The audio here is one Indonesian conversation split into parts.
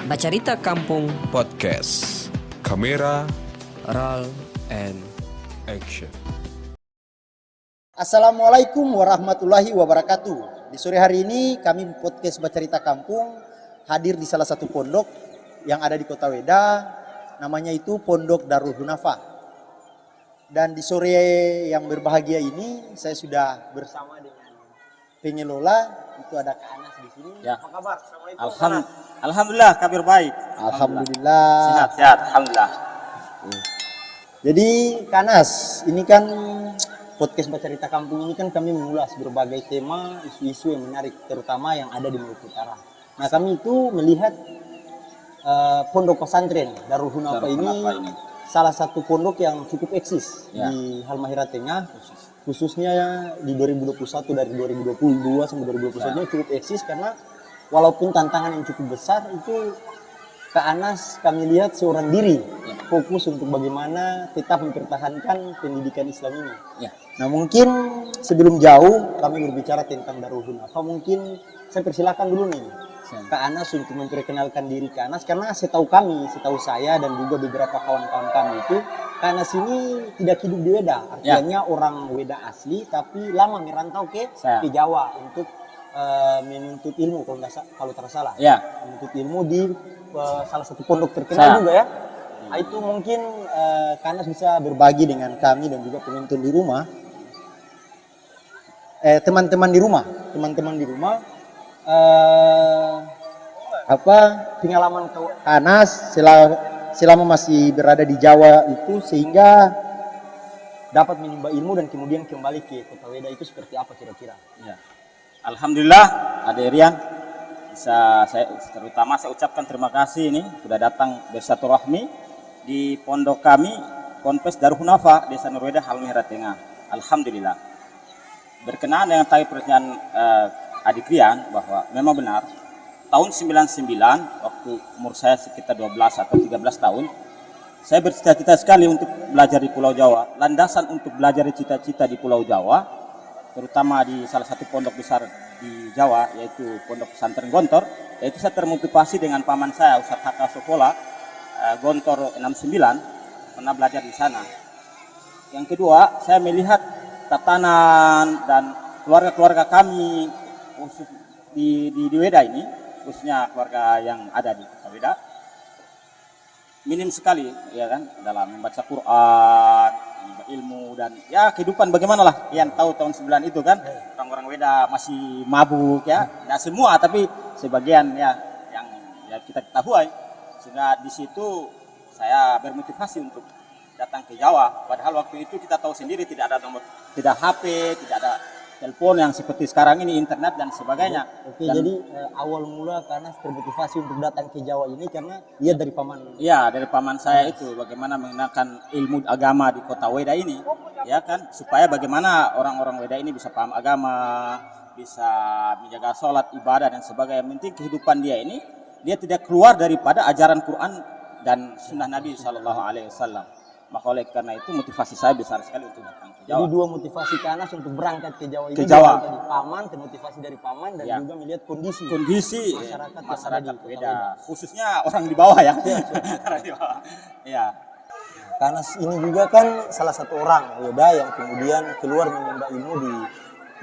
Bacarita Kampung Podcast Kamera Roll and Action. Assalamualaikum warahmatullahi wabarakatuh. Di sore hari ini kami podcast Bacarita Kampung hadir di salah satu pondok yang ada di Kota Weda. Namanya itu Pondok Darul Hunafah. Dan di sore yang berbahagia ini saya sudah bersama dengan pengelola, itu ada Kak Anas di sini. Ya. Apa kabar? Assalamualaikum. Alhamdulillah, kabar baik. Alhamdulillah. Sehat, alhamdulillah. Jadi Kak Anas, ini kan podcast Bacarita Kampung ini kan kami mengulas berbagai tema, isu-isu yang menarik, terutama yang ada di Maluku Utara. Nah kami itu melihat pondok pesantren Darul Hunafah ini salah satu pondok yang cukup eksis di Halmahera Tengah, khususnya di 2021, dari 2022 sampai 2021 cukup eksis karena walaupun tantangan yang cukup besar itu Kak Anas kami lihat seorang diri fokus untuk bagaimana tetap mempertahankan pendidikan Islam ini. Nah mungkin sebelum jauh kami berbicara tentang Darul Hunafah, mungkin saya persilakan dulu nih Kak Anas untuk memperkenalkan diri Kak Anas, karena setahu saya dan juga beberapa kawan-kawan kami itu Kak Anas ini tidak hidup di Weda, artinya orang Weda asli tapi lama merantau ke Jawa untuk menuntut ilmu kalau tidak salah. Menuntut ilmu di salah satu pondok terkenal juga ya. Nah, itu mungkin Kak Anas bisa berbagi dengan kami dan juga penonton di rumah. Teman-teman di rumah apa pengalaman Kak Anas selama masih berada di Jawa itu sehingga dapat menimba ilmu dan kemudian kembali ke Kota Weda itu seperti apa kira-kira? Alhamdulillah, Ade Rian, terutama saya ucapkan terima kasih ini sudah datang bersilaturahmi di pondok kami, Ponpes Darul Hunafah, Desa Nurweda, Halmahera Tengah. Alhamdulillah. Berkenaan dengan tadi pertanyaan Adik Rian, bahwa memang benar tahun 99 waktu umur saya sekitar 12 atau 13 tahun, saya bercita-cita sekali untuk belajar di Pulau Jawa. Landasan untuk belajar cita-cita di Pulau Jawa, terutama di salah satu pondok besar di Jawa, yaitu Pondok Pesantren Gontor, yaitu saya termotivasi dengan paman saya Ustadz Haka Sokola, Gontor 69, pernah belajar di sana. Yang kedua, saya melihat tatanan dan keluarga-keluarga kami khusus di Weda ini, khususnya keluarga yang ada di Kota Weda, minim sekali ya kan dalam membaca Quran, menimba ilmu, dan ya kehidupan bagaimana lah yang tahu tahun 9 itu kan orang-orang Weda masih mabuk ya, tidak semua tapi sebagian ya yang ya kita ketahui, sehingga di situ saya bermotivasi untuk datang ke Jawa. Padahal waktu itu kita tahu sendiri tidak ada nomor, tidak HP, tidak ada telepon yang seperti sekarang ini, internet dan sebagainya. Oke, dan jadi awal mula karena termotivasi untuk datang ke Jawa ini karena dia dari paman. Iya, dari paman saya itu bagaimana menggunakan ilmu agama di Kota Weda ini, ya kan, supaya bagaimana orang-orang Weda ini bisa paham agama, bisa menjaga sholat, ibadah dan sebagainya. Yang penting kehidupan dia ini, dia tidak keluar daripada ajaran Quran dan Sunnah Nabi SAW. Maka oleh karena itu motivasi saya besar sekali untuk datang ke Jawa. Jadi dua motivasi Kak Anas untuk berangkat ke Jawa ini. Ke Jawa. Dari paman, termotivasi dari paman dan juga melihat kondisi masyarakat Weda, khususnya orang di bawah ya. Orang di bawah. Iya. Kak Anas ini juga kan salah satu orang Weda yang kemudian keluar menimba ilmu di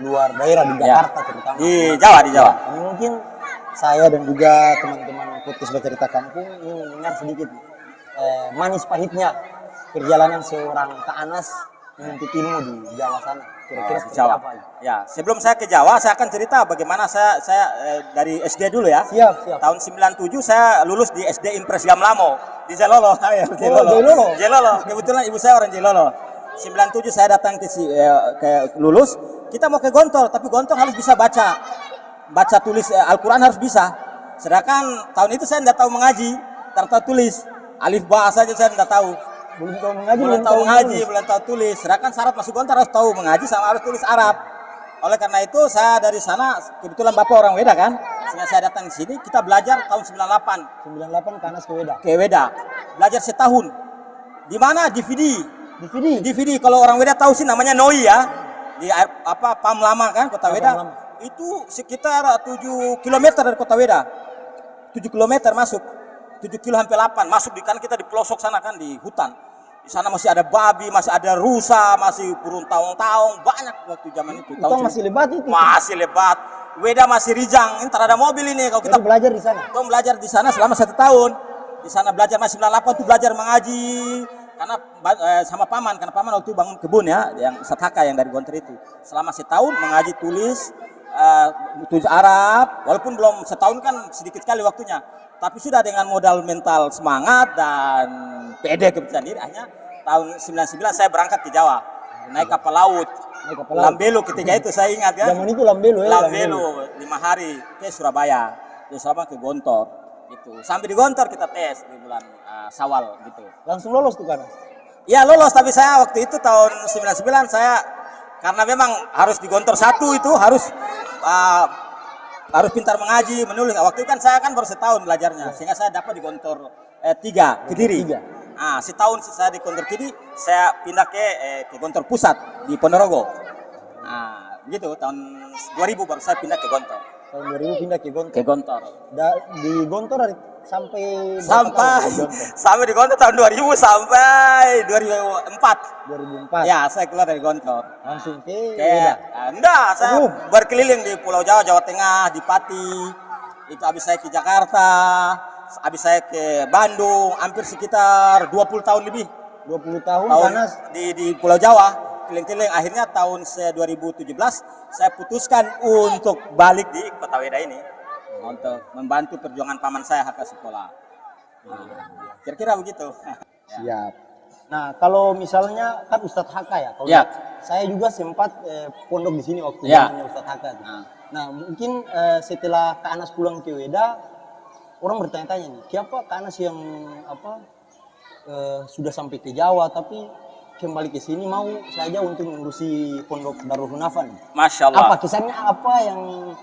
luar daerah, di Jakarta terutama. Di Jawa. Ini mungkin saya dan juga teman-teman podcast Bacarita Kampung ini mendengar sedikit manis pahitnya perjalanan seorang Kak Anas menuntut ilmu di Jawa sana. Kira-kira seperti apa? Ya, sebelum saya ke Jawa, saya akan cerita bagaimana saya dari SD dulu ya. Siap. Tahun 97 saya lulus di SD Impres Gamlamo di Jelolo. Jelolo. Kebetulan ibu saya orang Jelolo. 97 saya datang ke lulus. Kita mau ke Gontor, tapi Gontor harus bisa baca tulis Al-Quran harus bisa. Sedangkan tahun itu saya tidak tahu mengaji, tidak tahu tulis. Alif ba saja saya tidak tahu. Belum tahu mengaji, belum tahu tulis. Sedangkan syarat masuk Gontor harus tahu mengaji sama harus tulis Arab. Oleh karena itu saya dari sana, kebetulan Bapak orang Weda kan, sehingga saya datang di sini, kita belajar tahun 98. 98 Kak Anas ke Weda. Ke Weda. Belajar setahun. Di mana? DVD. Kalau orang Weda tahu sih namanya Noi ya. Di PAM lama kan, Kota Weda. Itu sekitar 7 km dari Kota Weda. 7 km masuk. 7 kilo hampir 8 masuk di kan kita di pelosok sana kan di hutan. Di sana masih ada babi, masih ada rusa, masih burung taung-taung, banyak waktu zaman itu. Itu masih lebat itu. Masih lebat. Weda masih rijang, ini ada mobil ini kalau kita Jadi belajar di sana. Kita belajar di sana selama 1 tahun. Di sana belajar masih 98 tuh belajar mengaji karena sama paman, karena paman waktu bangun kebun ya, yang Sataka yang dari Gontor itu. Selama setahun mengaji tulis Arab, walaupun belum setahun kan sedikit kali waktunya, tapi sudah dengan modal mental semangat dan pede kepercayaan diri. Akhirnya tahun 99 saya berangkat ke Jawa, naik kapal laut. Lambelo ketika itu saya ingat kan. Zaman itu Lambelo ya. Lambelo 5 hari ke Surabaya, dari Surabaya ke Gontor. Gitu. Sampai di Gontor kita tes di bulan Sawal gitu. Langsung lolos tuh kan? Ya lolos, tapi saya waktu itu tahun 99 saya karena memang harus di Gontor 1 itu harus pintar mengaji, menulis. Waktu itu kan saya kan baru setahun belajarnya, sehingga saya dapat di Gontor 3 Kediri. Setahun saya di Gontor Kediri, saya pindah ke Gontor Pusat di Ponorogo. Begitu tahun 2000 baru saya pindah ke Gontor. Tahun 2000 pindah ke Gontor. Ke Gontor. Di Gontor sampai di Gontor tahun 2000 sampai 2004. 2004. Ya, saya keluar dari Gontor. Langsung ke enggak, saya berkeliling di Pulau Jawa, Jawa Tengah, di Pati. Itu habis saya ke Jakarta, habis saya ke Bandung, hampir sekitar 20 tahun lebih. 20 tahun panas di Pulau Jawa. Keliling-keliling, akhirnya tahun 2017 saya putuskan untuk balik di Kota Weda ini untuk membantu perjuangan paman saya hak sekolah. Kira-kira begitu. Siap. Nah, kalau misalnya kan Ustadz Haka ya, kalau saya juga sempat pondok di sini waktu zamannya Ustadz Haka. Nah, mungkin setelah Kak Anas pulang ke Weda, orang bertanya-tanya nih, siapa Kak Anas yang sudah sampai ke Jawa tapi kembali ke sini mau saja untuk mengurusi pondok Darul Hunafah nih. Masya Allah. Apa kisahnya, apa yang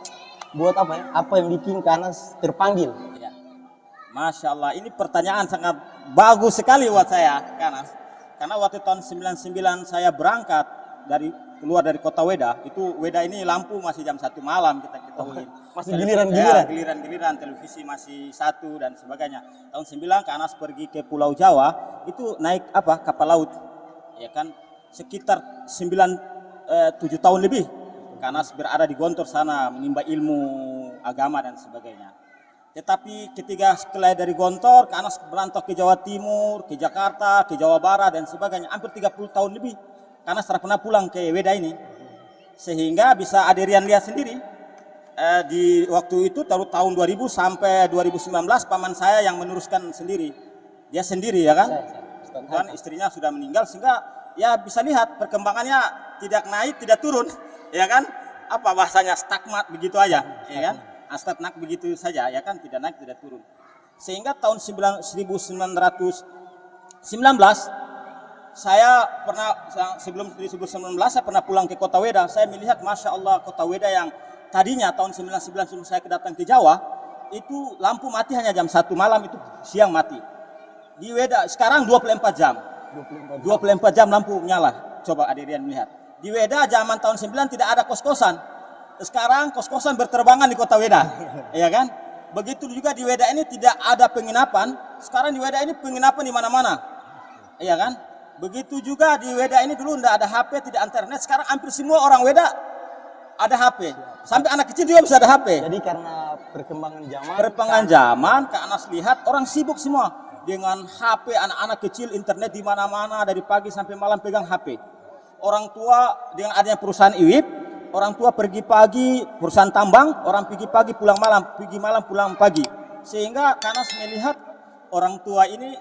buat apa yang bikin Kak Anas terpanggil? Ya. Masya Allah, ini pertanyaan sangat bagus sekali buat saya, Kak Anas. Karena waktu tahun 99 saya berangkat keluar dari kota Weda, itu Weda ini lampu masih jam 1 malam kita ketahui. Masih giliran-giliran. Giliran-giliran, televisi masih 1 dan sebagainya. Tahun 9 Kak Anas pergi ke Pulau Jawa, itu naik kapal laut. Ya kan, sekitar 7 tahun lebih karena berada di Gontor sana menimba ilmu agama dan sebagainya. Tetapi ketika setelah dari Gontor, Kak Anas berantau ke Jawa Timur, ke Jakarta, ke Jawa Barat dan sebagainya, hampir 30 tahun lebih Kak Anas tidak pernah pulang ke Weda ini. Sehingga bisa Aderian lihat sendiri di waktu itu tahun 2000 sampai 2019 paman saya yang meneruskan sendiri. Dia sendiri ya kan? Bukan, istrinya sudah meninggal sehingga ya bisa lihat perkembangannya tidak naik tidak turun ya kan, apa bahasanya stagmat begitu aja ya kan, stagmat begitu saja ya kan, tidak naik tidak turun. Sehingga tahun 1919 saya pernah, sebelum 2019 saya pernah pulang ke Kota Weda. Saya melihat Masya Allah Kota Weda yang tadinya tahun 99 sebelum saya datang ke Jawa itu lampu mati hanya jam 1 malam, itu siang mati. Di Weda sekarang 24 jam. 24 jam lampu nyala. Coba Adrian melihat. Di Weda zaman tahun 9 tidak ada kos-kosan. Sekarang kos-kosan berterbangan di Kota Weda. Ya kan? Begitu juga di Weda ini tidak ada penginapan. Sekarang di Weda ini penginapan di mana-mana. Ya kan? Begitu juga di Weda ini dulu tidak ada HP, tidak internet. Sekarang hampir semua orang Weda ada HP. Sampai anak kecil juga bisa ada HP. Jadi karena perkembangan zaman, Kak Anas lihat orang sibuk semua dengan HP, anak-anak kecil internet di mana-mana dari pagi sampai malam pegang HP. Orang tua dengan adanya perusahaan IWIP, orang tua pergi pagi perusahaan tambang, orang pergi pagi pulang malam, pergi malam pulang pagi. Sehingga Kak Anas melihat orang tua ini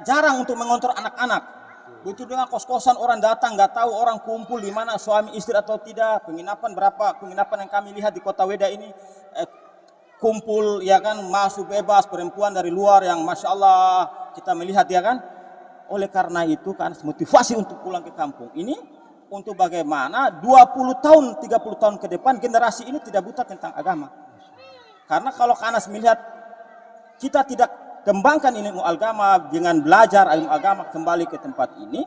jarang untuk mengontrol anak-anak. Begitu dengan kos-kosan orang datang nggak tahu orang kumpul di mana suami istri atau tidak. Penginapan berapa penginapan yang kami lihat di Kota Weda ini kumpul ya kan, masuk bebas perempuan dari luar yang Masya Allah kita melihat ya kan. Oleh karena itu kan motivasi untuk pulang ke kampung ini untuk bagaimana 20 tahun 30 tahun ke depan generasi ini tidak buta tentang agama. Karena kalau Kak Anas melihat kita tidak kembangkan ilmu agama dengan belajar ilmu agama kembali ke tempat ini,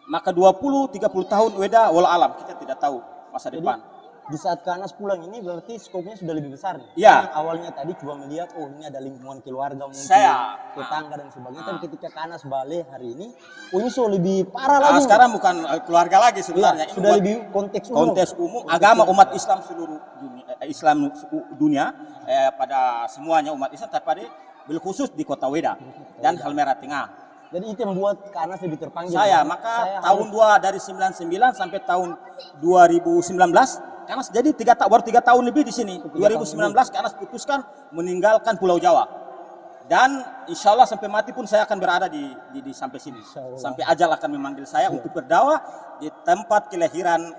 maka 20-30 tahun Weda walau alam kita tidak tahu masa depan. di saat Kanas pulang ini berarti skopnya sudah lebih besar nih. Iya. Yang awalnya tadi cuma melihat oh ini ada lingkungan keluarga mungkin, tetangga dan sebagainya. Tapi ketika Kanas balik hari ini, oh ini so lebih parah lagi. Sekarang bukan keluarga lagi sebenarnya. Iya, Ini sudah buat lebih konteks umum, agama umat Islam seluruh dunia, Islam dunia pada semuanya umat Islam, tapi bil khusus di Kota Weda dan Halmahera Tengah. Jadi itu yang membuat Kanas lebih terpanggil. Maka tahun 99 sampai tahun 2019 Kanas jadi baru 3 tahun lebih di sini. 2019 Kanas putuskan meninggalkan Pulau Jawa. Dan insya Allah sampai mati pun saya akan berada di sampai sini. Sampai ajal akan memanggil saya untuk berdakwah di tempat kelahiran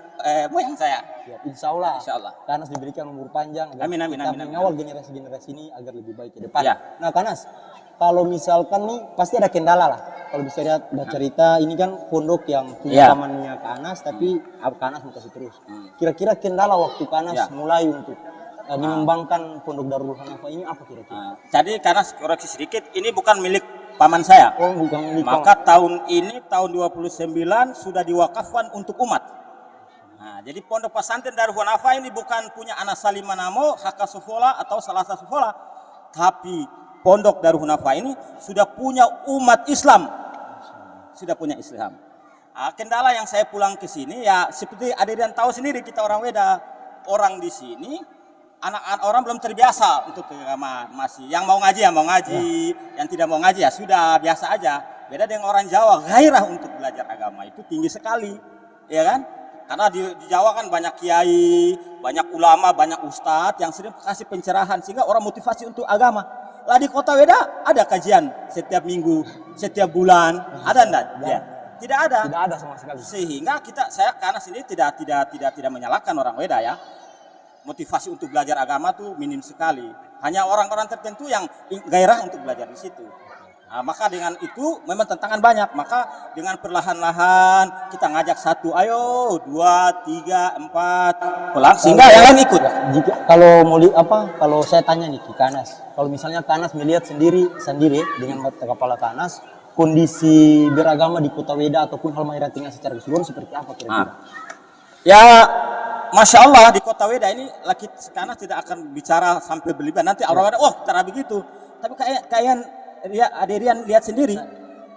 moyang saya. Ya, insya Allah. Insya Allah. Kanas diberikan umur panjang. Amin, amin, kita amin, mengawal generasi-generasi ini agar lebih baik ke depan. Ya. Nah Kanas, kalau misalkan nih pasti ada kendala lah. Kalau bisa lihat cerita ini kan pondok yang punya pamannya Kanas, tapi Kanas mau kasih terus. Kira-kira kendala waktu Kanas mulai untuk mengembangkan pondok Darul Hanafa ini apa kira-kira? Jadi Kanas koreksi sedikit, ini bukan milik paman saya. Oh, bukan milik Maka tahun ini tahun 29 sudah diwakafkan untuk umat. Nah, jadi pondok pesantren Darul Hanafa ini bukan punya anak Salim Manamo, Haka Sufola atau Salasa Sufola, tapi pondok Darul Hanafa ini sudah punya umat Islam. Sudah punya Islam. Kendala yang saya pulang ke sini ya seperti Adrian tahu sendiri, kita orang Weda, orang di sini anak-anak orang belum terbiasa untuk keagamaan, masih yang mau ngaji ya mau ngaji, yang tidak mau ngaji ya sudah biasa aja. Beda dengan orang Jawa, gairah untuk belajar agama itu tinggi sekali, ya kan? Karena di Jawa kan banyak kiai, banyak ulama, banyak ustadz yang sering kasih pencerahan sehingga orang motivasi untuk agama. Lah di Kota Weda ada kajian setiap minggu, setiap bulan, ada enggak? Ya. Tidak ada. Tidak ada sama sekali. Sehingga saya karena sendiri tidak menyalahkan orang Weda ya. Motivasi untuk belajar agama tuh minim sekali. Hanya orang-orang tertentu yang gairah untuk belajar di situ. Nah, maka dengan itu memang tantangan banyak. Maka dengan perlahan-lahan kita ngajak satu, ayo 2, 3, 4 pelan sehingga yang lain ikut. Jika kalau saya tanya nih ke Kanas, kalau misalnya Kanas melihat sendiri dengan mata kepala Kanas, kondisi beragama di Kota Weda ataupun Halmahera Tengah secara keseluruhan seperti apa kira-kira? Ya, Masya Allah di Kota Weda ini lagi Kanas tidak akan bicara sampai berlebihan. Nanti orang ada, cara begitu. Tapi kayak Adrian lihat sendiri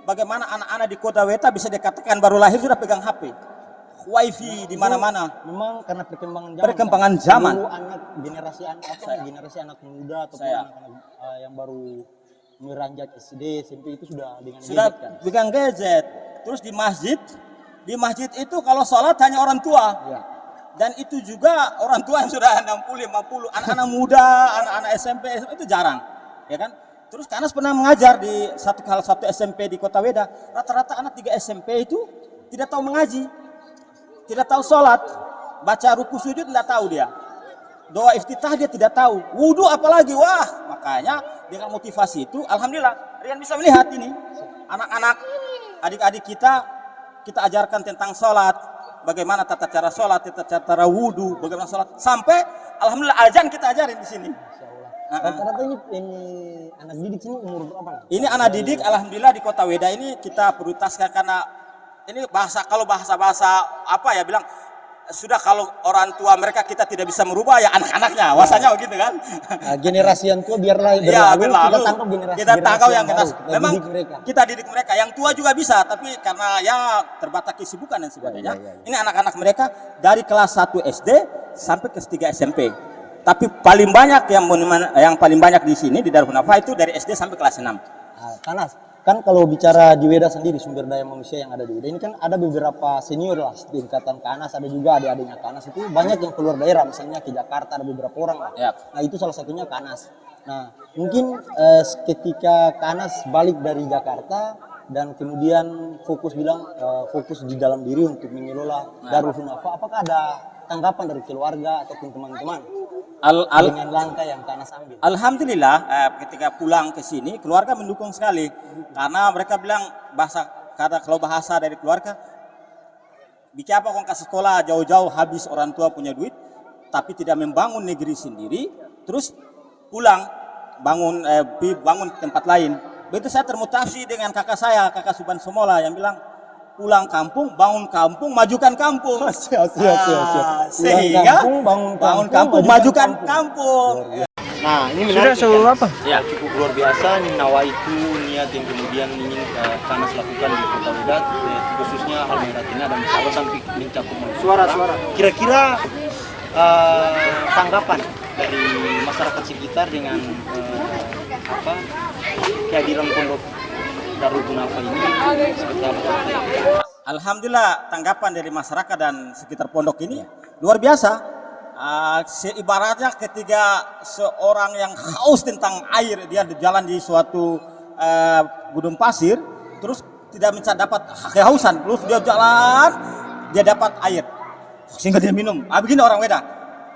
bagaimana anak-anak di Kota Weda bisa dikatakan baru lahir sudah pegang HP, wifi di mana-mana. Memang karena perkembangan zaman. Dulu generasi anak muda ataupun anak-anak yang baru meranjak SD, SMP itu sudah dengan sudah gadget, kan? pegang gadget. Terus di masjid itu kalau sholat hanya orang tua. Ya. Dan itu juga orang tua yang sudah 60, 50, anak-anak muda, anak-anak SMP itu jarang, ya kan? Terus Kanas pernah mengajar di satu SMP di Kota Weda. Rata-rata anak 3 SMP itu tidak tahu mengaji, tidak tahu sholat, baca ruku sujud tidak tahu dia, doa iftitah dia tidak tahu, wudhu apalagi. Wah, makanya dengan motivasi itu, alhamdulillah, Rian bisa melihat ini anak-anak, adik-adik kita ajarkan tentang sholat, bagaimana tata cara sholat, tata cara wudhu, bagaimana sholat, sampai alhamdulillah azan kita ajarin di sini. Rata-rata ini anak didik sini umur berapa? Ini anak didik alhamdulillah di Kota Weda ini kita prioritaskan karena ini bahasa apa ya bilang sudah kalau orang tua mereka kita tidak bisa merubah ya anak-anaknya, wasanya begitu kan. Generasi yang tua biarlah berlalu, kita tangkap yang memang kita didik mereka. Yang tua juga bisa, tapi karena ya terbatas kesibukan dan sebagainya. Ini anak-anak mereka dari kelas 1 SD sampai ke 3 SMP. Tapi paling banyak yang paling banyak di sini di Darul Hanafa itu dari SD sampai kelas 6. Kanas, kan kalau bicara di Weda sendiri sumber daya manusia yang ada di Weda ini kan ada beberapa senior lah tingkatan Kanas, ada juga adik-adiknya Kanas itu banyak yang keluar daerah, misalnya ke Jakarta ada beberapa orang lah. Ya. Nah itu salah satunya Kanas. Nah mungkin ketika Kanas balik dari Jakarta dan kemudian fokus di dalam diri untuk mengelola Darul Hanafa, apakah ada tanggapan dari keluarga ataupun teman-teman dengan langkah yang Kanas ambil? Alhamdulillah ketika pulang ke sini keluarga mendukung sekali karena mereka bilang kalau bahasa dari keluarga, bikin apa kau kasih sekolah jauh-jauh habis orang tua punya duit tapi tidak membangun negeri sendiri terus pulang bangun tempat lain. Begitu saya termotivasi dengan kakak Suban Somola yang bilang pulang kampung, bangun kampung, majukan kampung. Siap. Sehingga bangun kampung, majukan kampung. Nah, ini menarik. Sudah apa? Ya, cukup luar biasa nih Nawa itu niat yang kemudian ingin Kanas lakukan di Kota Wedat, khususnya hal Meratina dan Insya Allah sampai mencakup suara. Kira-kira tanggapan dari masyarakat sekitar dengan kehadiran pondok Darul Khunafa ini seperti apa? Alhamdulillah tanggapan dari masyarakat dan sekitar pondok ini luar biasa. Seibaratnya ketika seorang yang haus tentang air, dia jalan di suatu gudang pasir, terus tidak bisa dapat kehausan, terus dia jalan, dia dapat air, sehingga dia minum. Begini orang Weda.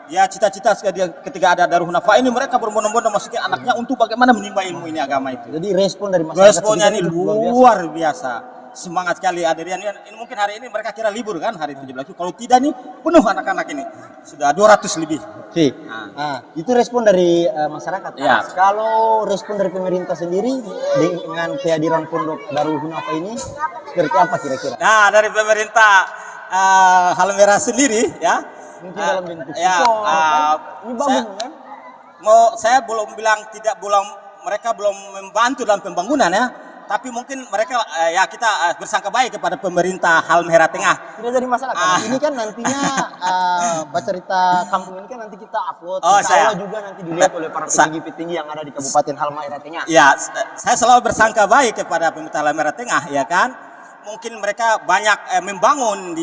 Ya cita-cita dia ketika ada Darul Khunafa ini, mereka berbondong-bondong masukin anaknya untuk bagaimana menimba ilmu ini, agama itu. Jadi respon dari masyarakat Responnya ini luar biasa. Semangat sekali Adrian. Ini mungkin hari ini mereka kira libur kan hari 17. Kalau tidak nih penuh anak-anak ini. Sudah 200 lebih. Oke. Nah, itu respon dari masyarakat. Ya. Kalau respon dari pemerintah sendiri dengan kehadiran pondok Darul Khunafa ini seperti apa kira-kira? Nah, dari pemerintah Halmahera sendiri ya. Mungkin dalam bentuk ya, support, kan? Ini bangun kan? Saya belum bilang mereka belum membantu dalam pembangunan ya. Tapi mungkin mereka kita bersangka baik kepada pemerintah Halmahera Tengah. Tidak dari masalah. Ini kan nantinya cerita kampung ini kan nanti kita upload. Saya juga nanti dilihat oleh para petinggi-petinggi yang ada di Kabupaten Halmahera Tengah. Ya, saya selalu bersangka baik kepada pemerintah Halmahera Tengah, ya kan. Mungkin mereka banyak membangun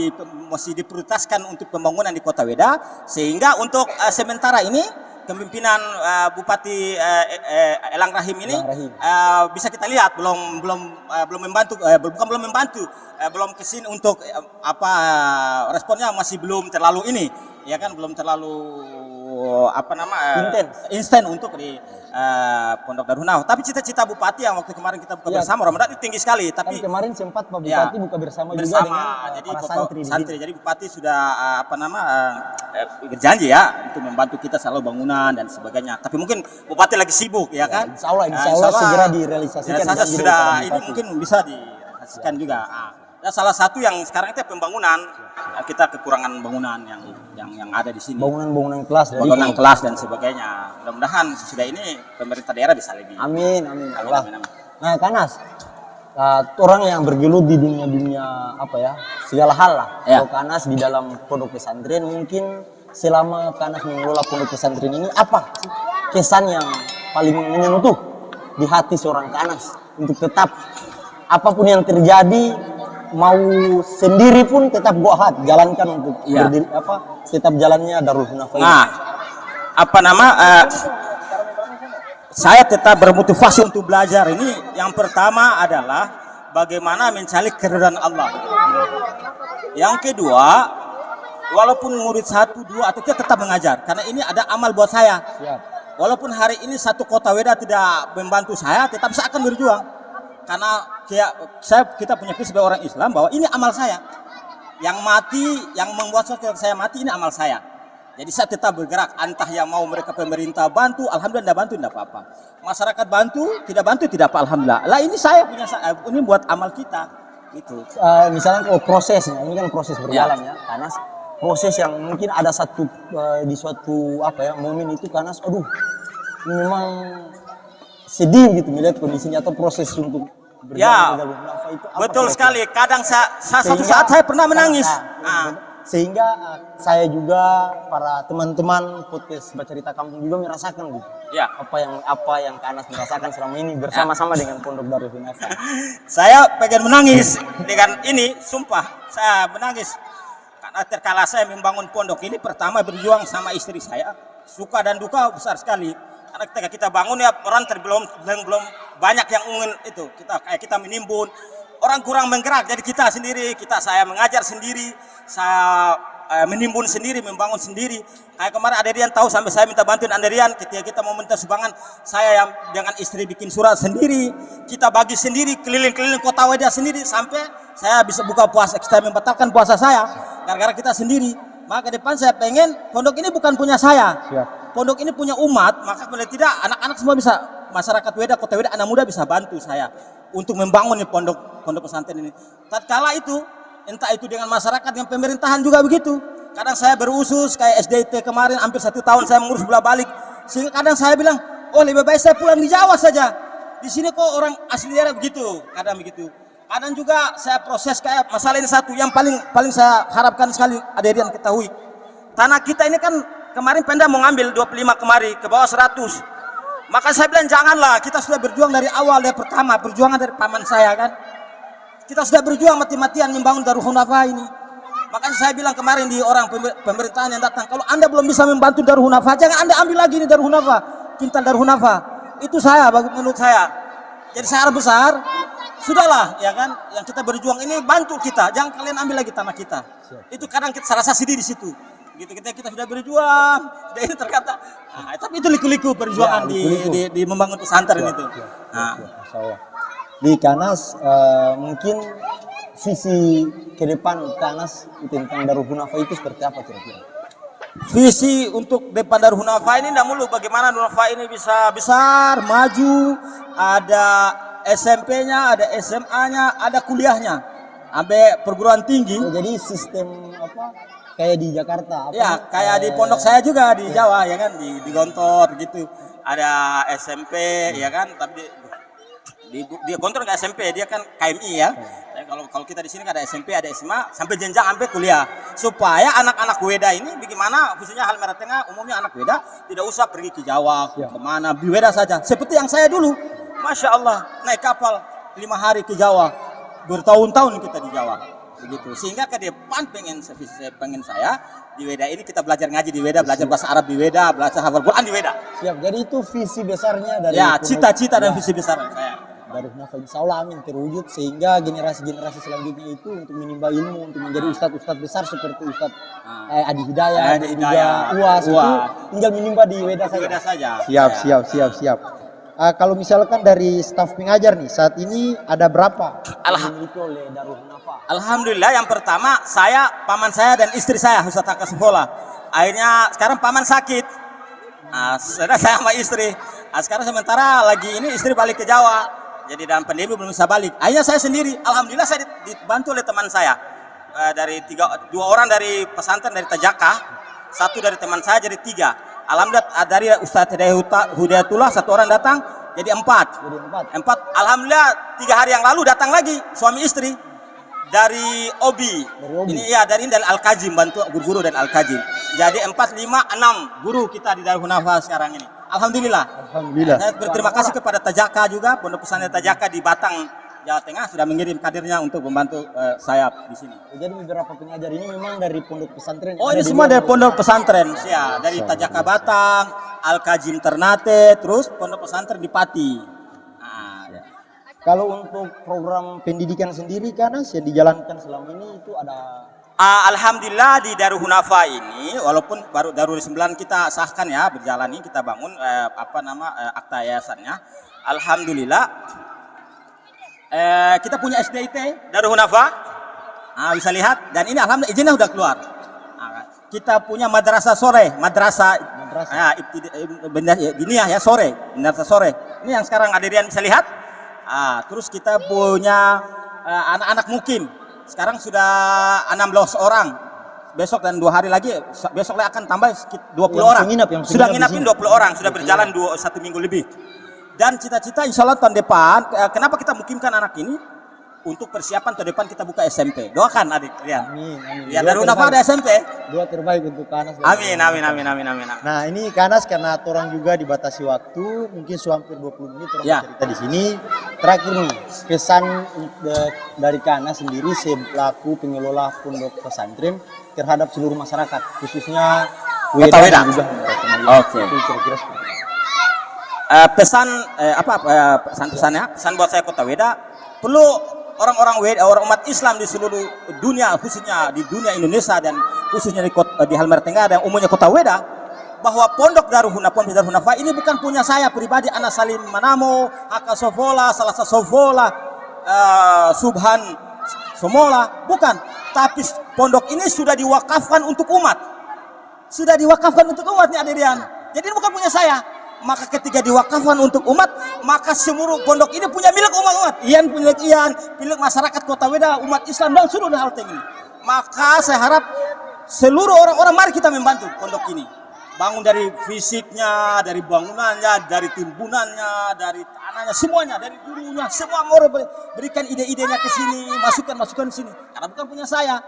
masih diprioritaskan untuk pembangunan di Kota Weda, sehingga untuk sementara ini kepemimpinan Bupati Elang Rahim ini bisa kita lihat belum membantu, belum kesini untuk responnya masih belum terlalu ini, ya kan, belum terlalu instan untuk di Pondok Darul Khunafa. Tapi cita-cita Bupati yang waktu kemarin kita buka bersama Ramadan itu tinggi sekali. Tapi kemarin sempat Pak Bupati buka bersama juga dengan para santri. Jadi Bupati sudah berjanji ya untuk membantu kita selalu bangunan dan sebagainya. Tapi mungkin Bupati lagi sibuk ya kan. Insya Allah segera direalisasikan. Ya, sudah ini mungkin bisa direalisasikan juga. Dan salah satu yang sekarang itu pembangunan, kita kekurangan bangunan yang ada di sini. Bangunan kelas, bangunan kelas dan sebagainya. Mudah-mudahan sudah ini pemerintah daerah bisa lebih. Amin. Allah. Nah, Kanas, orang yang bergelut di dunia segala hal lah. Ya. Kalau Kanas di dalam pondok pesantren, mungkin selama Kanas mengelola pondok pesantren ini, apa kesan yang paling menyentuh di hati seorang Kanas untuk tetap apapun yang terjadi, mau sendiri pun tetap gohat jalankan untuk tetap jalannya Darul Khunafa. Nah, saya tetap bermotivasi untuk belajar ini. Yang pertama adalah bagaimana mencari keridhaan Allah. Yang kedua, walaupun murid 1, 2 atau 3 tetap mengajar, karena ini ada amal buat saya. Walaupun hari ini satu Kota Weda tidak membantu saya, tetap saya akan berjuang. Karena kita punya prinsip sebagai orang Islam bahwa ini amal saya. Yang mati, yang membuat saya mati, ini amal saya. Jadi saya tetap bergerak. Entah yang mau mereka pemerintah bantu, alhamdulillah tidak bantu, tidak apa-apa. Masyarakat bantu, tidak apa, alhamdulillah. Lah ini saya punya, ini buat amal kita. Gitu. Misalnya prosesnya, ini kan proses berjalan ya, Kanas. Proses yang mungkin ada di suatu momen itu Kanas, ini memang sedih gitu melihat kondisinya atau proses untuk berjalan Darul Khunafa itu apa? Betul sekali. Kadang satu saat saya pernah menangis. Sehingga saya juga para teman-teman podcast Bercerita Kampung juga merasakan gitu. Ya. Apa yang Kanas merasakan selama ini bersama-sama dengan Pondok Darul Khunafa. Saya pengen menangis dengan ini, sumpah saya menangis. Karena terkala saya membangun pondok ini, pertama berjuang sama istri saya, suka dan duka besar sekali. Karena ketika kita bangun ya orang belum banyak yang ingin itu, kita menimbun, orang kurang menggerak, jadi saya mengajar sendiri, saya menimbun sendiri, membangun sendiri. Kayak kemarin Adrian tahu, sampai saya minta bantuan Adrian ketika kita mau minta sumbangan, saya yang dengan istri bikin surat sendiri, kita bagi sendiri, keliling-keliling Kota Weda sendiri, sampai saya bisa buka puasa, kita membatalkan puasa saya gara-gara kita sendiri. Maka ke depan saya pengen pondok ini bukan punya saya. pondok ini punya umat, maka boleh tidak anak-anak semua bisa, masyarakat Weda, kota Weda, anak muda bisa bantu saya untuk membangun nih pondok pesantren ini. Tatkala itu, entah itu dengan masyarakat, dengan pemerintahan juga begitu. Kadang saya berusus kayak SDT kemarin hampir 1 tahun saya mengurus bola balik, sehingga kadang saya bilang, oh lebih baik saya pulang di Jawa saja. Di sini kok orang asli daerah begitu, kadang begitu. Kadang juga saya proses kayak masalah ini satu yang paling saya harapkan sekali ada yang ketahui. Tanah kita ini kan kemarin Pemda mau ngambil 25 kemari ke bawah 100. Maka saya bilang janganlah, kita sudah berjuang dari awal, dari pertama perjuangan dari paman saya kan. Kita sudah berjuang mati-matian membangun Darul Hunafah ini. Makanya saya bilang kemarin di orang pemerintahan yang datang, kalau Anda belum bisa membantu Darul Hunafah, jangan Anda ambil lagi ini Darul Hunafah, Kintal Darul Hunafah. Itu saya, menurut saya. Jadi saya harap besar. Sudahlah, ya kan, yang kita berjuang ini bantu kita, jangan kalian ambil lagi tanah kita. Itu kadang kita rasa sedih di situ. Gitu kita sudah berjuang, dan ini terkata, tapi itu liku-liku perjuangan di membangun pesantren itu. Nah, Masya Allah. Di Kanas mungkin visi ke depan Kanas tentang Darul Hunafah itu seperti apa kira-kira? Visi untuk depan Darul Hunafah ini tidak mulu bagaimana Darul Hunafah ini bisa besar, maju, ada SMP-nya, ada SMA-nya, ada kuliahnya, sampai perguruan tinggi. Oh, jadi sistem apa? Kayak di Jakarta? Apa? Ya, kayak di pondok saya juga di Jawa, ya kan, di Gontor gitu. Ada SMP, ya kan, tapi di Gontor nggak SMP, dia kan KMI ya. Kalau kita di sini kan ada SMP, ada SMA, sampai jenjang sampai kuliah. Supaya anak-anak Weda ini, bagaimana khususnya Halmahera Tengah, umumnya anak Weda tidak usah pergi ke Jawa, kemana, di Weda saja. Seperti yang saya dulu. Masya Allah, naik kapal 5 hari ke Jawa, bertahun-tahun kita di Jawa, begitu. Sehingga ke depan pengen saya di Weda ini kita belajar ngaji di Weda, belajar bahasa Arab di Weda, belajar hafal Quran di Weda. Siap. Jadi itu visi besarnya dari ya cita-cita dan visi besar saya. Darul Hunafah, insya Allah amin terwujud sehingga generasi-generasi selanjutnya itu untuk menimba ilmu, untuk menjadi ustadz-ustadz besar seperti Ustadz Adi Hidayah, Adi juga Hidayah, UAS itu Uas. tinggal menimba di Weda saja. Weda saja. Siap. Kalau misalkan dari staf pengajar nih, saat ini ada berapa yang dimiliki oleh Darul Hunafah? Alhamdulillah, yang pertama saya, paman saya dan istri saya Ustadz Taka Sekolah. Akhirnya sekarang paman sakit, saya sama istri. Sekarang sementara lagi ini istri balik ke Jawa, jadi dalam pandemi belum bisa balik. Akhirnya saya sendiri, alhamdulillah saya dibantu oleh teman saya. Dari 2 orang dari pesantren dari Tajaka, 1 dari teman saya jadi 3. Alhamdulillah dari Ustadz Hidayatullah 1 orang datang jadi 4. Alhamdulillah 3 hari yang lalu datang lagi suami istri dari Obi. Ini ya dari Al-Kajim, bantu guru-guru dan Al-Kajim. Jadi 4, 5, 6 guru kita di Darul Hunafah sekarang ini. Alhamdulillah. Saya berterima kasih kepada Tajaka juga, Pondok Pesantren Tajaka di Batang, Jawa Tengah sudah mengirim kadernya untuk membantu saya di sini. Jadi beberapa pengajar ini memang dari pondok pesantren. Oh, ini semua dari pondok pesantren, ya, dari Tajaka Batang, Al-Kajim Ternate, terus pondok pesantren di Pati. Kalau untuk program pendidikan sendiri Kanas yang dijalankan selama ini itu ada Alhamdulillah di Darul Hunafah ini, walaupun baru Darul 9 kita sahkan ya, berjalan ini kita bangun akta yayasannya. Alhamdulillah kita punya SDIT Darul Hunafah, bisa lihat, dan ini alhamdulillah izinnya sudah keluar. Kita punya madrasah sore, madrasah sore, madrasah sore. Ini yang sekarang Adrian bisa lihat. Terus kita punya anak-anak mukim. Sekarang sudah 16 orang. Besok dan 2 hari lagi, besok akan tambah 20 orang. Sudah nginapin 20 orang, sudah berjalan 1 minggu lebih. Dan cita-cita insya Allah tahun depan, kenapa kita mukimkan anak ini? Untuk persiapan tahun depan kita buka SMP. Doakan adik, lihat. Amin. Ya, Darul Hunafah ada SMP. Doa terbaik untuk Kanas. Amin. Nah, ini Kanas karena orang juga dibatasi waktu, mungkin hampir 20 menit orang cerita di sini. Terakhir nih, pesan dari Kanas sendiri selaku pengelola pondok pesantren terhadap seluruh masyarakat, khususnya Kota Weda. Juga. Oke. Kira-kira seperti itu. Pesan buat saya Kota Weda, perlu orang-orang Weda, orang umat Islam di seluruh dunia, khususnya di dunia Indonesia dan khususnya di Halmahera Tengah dan umumnya Kota Weda, bahwa pondok Darul Hunafah ini bukan punya saya pribadi, Anas Salim Manamo, Haka Sofola, Salasa Sofola, Subhan Somola, bukan. Tapi pondok ini sudah diwakafkan untuk umat. Sudah diwakafkan untuk umat nih Adrian. Jadi ini bukan punya saya. Maka ketika diwakafkan untuk umat, maka seluruh pondok ini punya milik umat-umat. Ian punya Ian, milik masyarakat Kota Weda, umat Islam dan seluruh hal ini. Maka saya harap seluruh orang-orang mari kita membantu pondok ini. Bangun dari fisiknya, dari bangunannya, dari timbunannya, dari tanahnya, semuanya, dari gurunya, semua mau berikan ide-idenya ke sini, masukan-masukan ke sini. Karena bukan punya saya.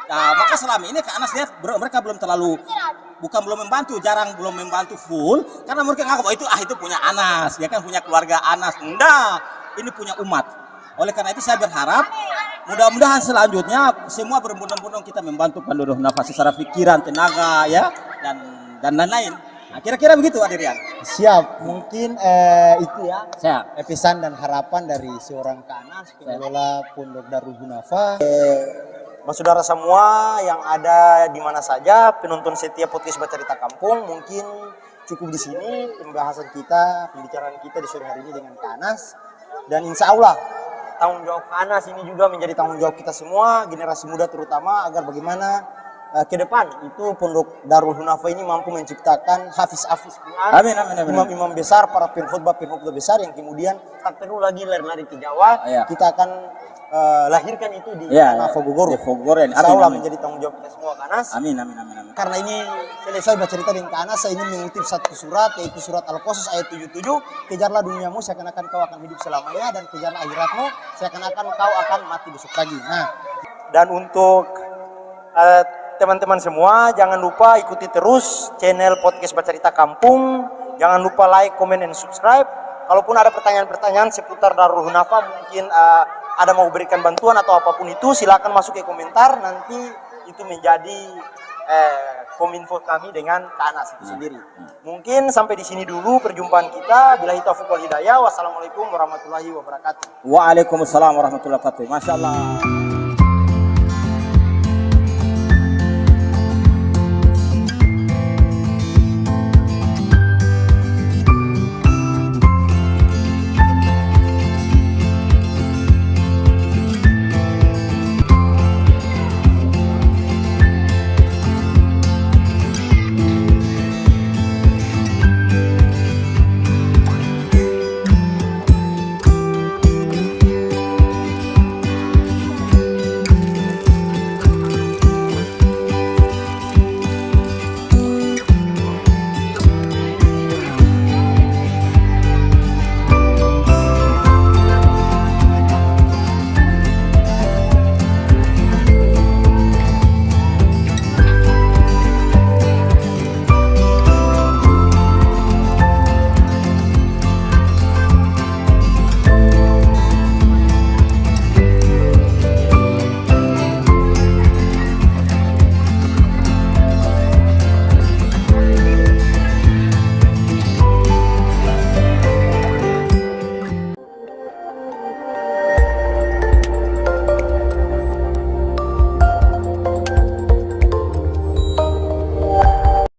Nah, maka selama ini Kak Anas lihat mereka belum terlalu belum membantu, jarang belum membantu full karena mereka nganggap itu punya Anas, ya kan punya keluarga Anas. Enggak, ini punya umat. Oleh karena itu saya berharap mudah-mudahan selanjutnya semua berbondong-bondong kita membantu Darul Nafas secara pikiran, tenaga ya dan lain-lain. Nah, kira-kira begitu Adrian. Siap, mungkin itu ya Saya pesan dan harapan dari seorang Kak Anas, pengelola Pondok Darul Hunafa. Saudara semua yang ada di mana saja, penonton setiap podcast Bercerita Kampung, mungkin cukup di sini pembahasan kita, pembicaraan kita di sore hari ini dengan Kak Anas. Dan insya Allah tanggung jawab Kak Anas ini juga menjadi tanggung jawab kita semua, generasi muda terutama, agar bagaimana ke depan itu Pondok Darul Hunafa ini mampu menciptakan hafiz-hafiz Quran, amin, amin, amin. imam-imam besar, para penkhotbah besar yang kemudian tak perlu lagi lari-lari ke Jawa. Iya. Kita akan lahirkan itu di ya, tanah Fogogoro. Di Fogogoro. Insya Allah menjadi tanggung jawab kita semua Kak Anas. Amin, amin, amin, amin. Karena ini selesai bercerita dengan Kak Anas, saya ingin mengutip satu surat, yaitu surat Al-Qasas ayat 77. Kejarlah duniamu, seakan-akan kau akan hidup selamanya, dan kejarlah akhiratmu, seakan-akan kau akan mati besok pagi. Nah, dan untuk teman-teman semua, jangan lupa ikuti terus channel podcast Bercerita Kampung. Jangan lupa like, comment, dan subscribe. Kalaupun ada pertanyaan-pertanyaan seputar Darul Hunafa, mungkin ada mau berikan bantuan atau apapun itu, silakan masuk ke komentar. Nanti itu menjadi kominfo kami dengan Kak Anas itu sendiri. Mungkin sampai di sini dulu perjumpaan kita. Billahi taufiq wal hidayah. Wassalamualaikum warahmatullahi wabarakatuh. Waalaikumsalam warahmatullahi wabarakatuh. Masya Allah.